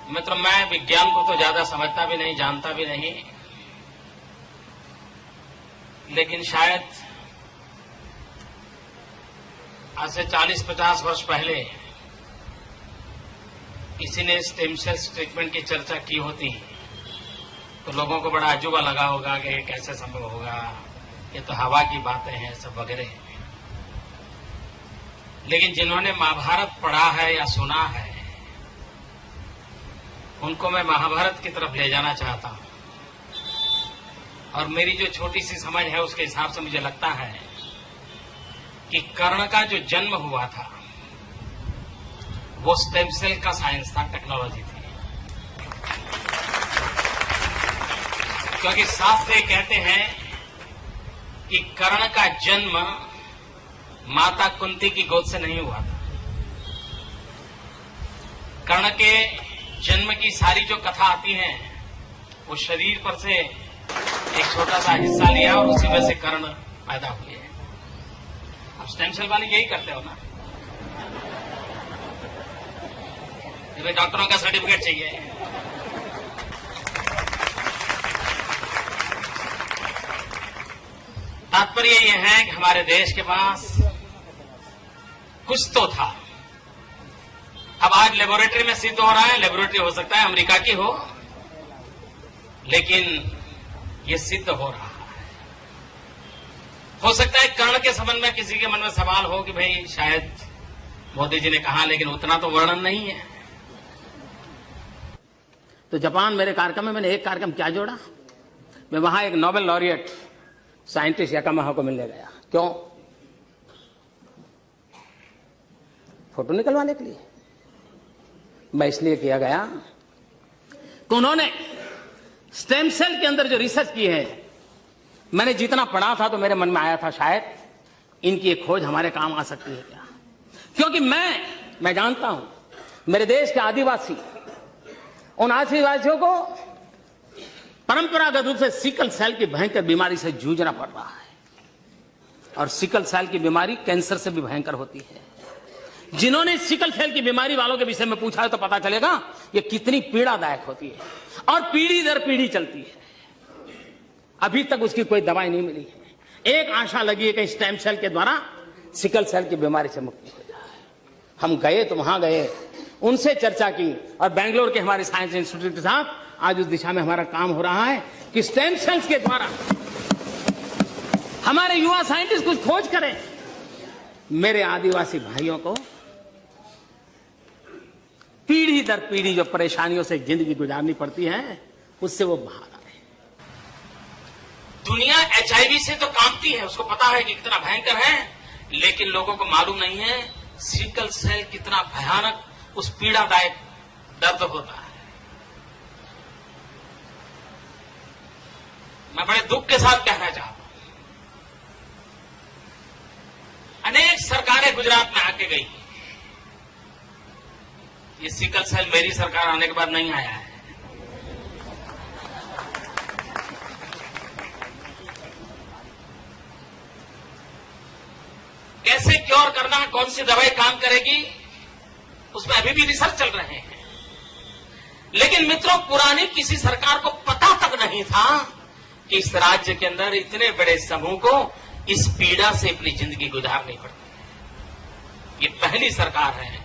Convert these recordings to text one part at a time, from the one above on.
मित्र, मैं विज्ञान को तो ज्यादा समझता भी नहीं, जानता भी नहीं, लेकिन शायद आज से 40-50 वर्ष पहले किसी ने स्टेम सेल्स ट्रीटमेंट की चर्चा की होती तो लोगों को बड़ा अजूबा लगा होगा कि ये कैसे संभव होगा, ये तो हवा की बातें हैं सब वगैरह। लेकिन जिन्होंने महाभारत पढ़ा है या सुना है, उनको मैं महाभारत की तरफ ले जाना चाहता हूं। और मेरी जो छोटी सी समझ है उसके हिसाब से मुझे लगता है कि कर्ण का जो जन्म हुआ था वो स्टेम सेल का साइंस था, टेक्नोलॉजी थी। क्योंकि शास्त्र कहते हैं कि कर्ण का जन्म माता कुंती की गोद से नहीं हुआ था। कर्ण के जन्म की सारी जो कथा आती है वो शरीर पर से एक छोटा सा हिस्सा लिया और उसी में से कर्ण पैदा हुए। अब स्टेम सेल वाले यही करते हो ना, डॉक्टरों का सर्टिफिकेट चाहिए। तात्पर्य यह है कि हमारे देश के पास कुछ तो था। अब आज लेबोरेटरी में सिद्ध हो रहा है, लेबोरेटरी हो सकता है अमेरिका की हो, लेकिन ये सिद्ध हो रहा है। हो सकता है कर्ण के संबंध में किसी के मन में सवाल हो कि भाई शायद मोदी जी ने कहा, लेकिन उतना तो वर्णन नहीं है। तो जापान मेरे कार्यक्रम में मैंने एक कार्यक्रम क्या जोड़ा, मैं वहां एक नोबेल लॉरिएट साइंटिस्ट याकामाहा को मिलने गया। क्यों? फोटो निकलवाने के लिए। मैं इसलिए किया गया कि उन्होंने स्टेम सेल के अंदर जो रिसर्च की है, मैंने जितना पढ़ा था तो मेरे मन में आया था शायद इनकी एक खोज हमारे काम आ सकती है क्या। क्योंकि मैं जानता हूं मेरे देश के आदिवासी, उन आदिवासियों को परंपरागत रूप से सिकल सेल की भयंकर बीमारी से जूझना पड़ रहा है। और सिकल सेल की बीमारी कैंसर से भी भयंकर होती है। जिन्होंने सिकल सेल की बीमारी वालों के विषय में पूछा है तो पता चलेगा ये कितनी पीड़ादायक होती है और पीढ़ी दर पीढ़ी चलती है। अभी तक उसकी कोई दवाई नहीं मिली है। एक आशा लगी है कि स्टेम सेल के द्वारा सिकल सेल की बीमारी से मुक्ति हो जाए। हम गए तो वहां गए, उनसे चर्चा की और बेंगलोर के हमारे साइंस इंस्टीट्यूट के साथ आज उस दिशा में हमारा काम हो रहा है कि स्टेम सेल्स के द्वारा हमारे युवा साइंटिस्ट कुछ खोज करें, मेरे आदिवासी भाइयों को पीढ़ी दर पीढ़ी जो परेशानियों से जिंदगी गुजारनी पड़ती है उससे वो बाहर आए। दुनिया एचआईवी से तो कांपती है, उसको पता है कि कितना भयंकर है, लेकिन लोगों को मालूम नहीं है सिकल सेल कितना भयानक, उस पीड़ादायक दर्द होता है। मैं बड़े दुख के साथ कहना चाहता हूं, अनेक सरकारें गुजरात में आके गई। ये सिकल सेल मेरी सरकार आने के बाद नहीं आया है। कैसे क्योर करना है, कौन सी दवाई काम करेगी, उसमें अभी भी रिसर्च चल रहे हैं। लेकिन मित्रों, पुरानी किसी सरकार को पता तक नहीं था कि इस राज्य के अंदर इतने बड़े समूह को इस पीड़ा से अपनी जिंदगी गुजारनी पड़ती है। ये पहली सरकार है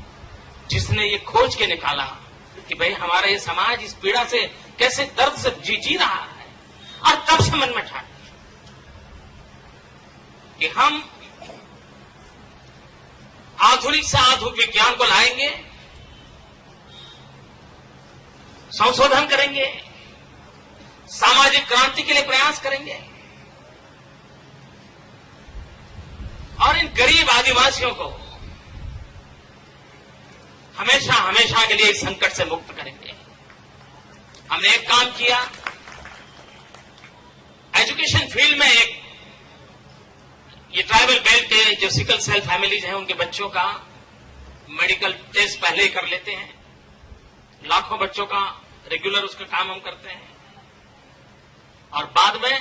जिसने ये खोज के निकाला कि भाई हमारा ये समाज इस पीड़ा से कैसे दर्द से जी रहा है। और तब से मन में ठान कि हम आधुनिक से आधुनिक विज्ञान को लाएंगे, संशोधन करेंगे, सामाजिक क्रांति के लिए प्रयास करेंगे और इन गरीब आदिवासियों को हमेशा हमेशा के लिए इस संकट से मुक्त करेंगे। हमने एक काम किया, एजुकेशन फील्ड में एक ये ट्राइबल बेल्ट के जो सिकल सेल फैमिलीज हैं उनके बच्चों का मेडिकल टेस्ट पहले ही कर लेते हैं। लाखों बच्चों का रेगुलर उसका काम हम करते हैं और बाद में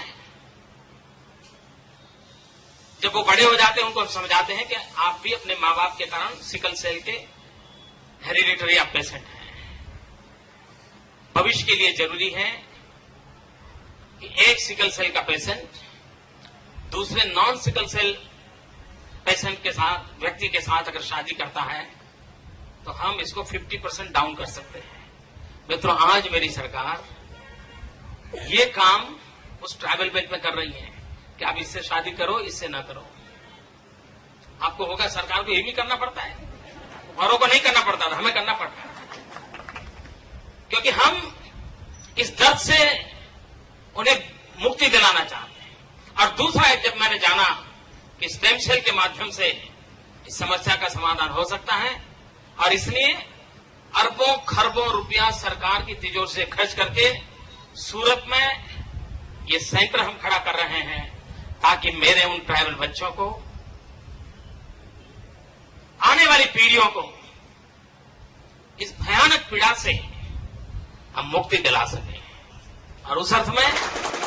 जब वो बड़े हो जाते हैं उनको हम समझाते हैं कि आप भी अपने माँ बाप के कारण सिकल सेल के हेरिडिटरी आप पेशेंट हैं। भविष्य के लिए जरूरी है कि एक सिकल सेल का पेशेंट दूसरे नॉन सिकल सेल पेशेंट के साथ, व्यक्ति के साथ अगर शादी करता है तो हम इसको 50% डाउन कर सकते हैं। मित्रों, आज मेरी सरकार ये काम उस ट्राइबल बेल्ट में कर रही है कि आप इससे शादी करो, इससे ना करो। आपको होगा, सरकार को ये भी करना पड़ता है, औरों को नहीं करना पड़ता था, हमें करना पड़ता है, क्योंकि हम इस दर्द से उन्हें मुक्ति दिलाना चाहते हैं। और दूसरा है, जब मैंने जाना कि स्टेम सेल के माध्यम से इस समस्या का समाधान हो सकता है, और इसलिए अरबों खरबों रुपया सरकार की तिजोरी से खर्च करके सूरत में ये सेंटर हम खड़ा कर रहे हैं, ताकि मेरे उन ट्राइबल बच्चों को, आने वाली पीढ़ियों को इस भयानक पीड़ा से हम मुक्ति दिला सकें। और उस अर्थ में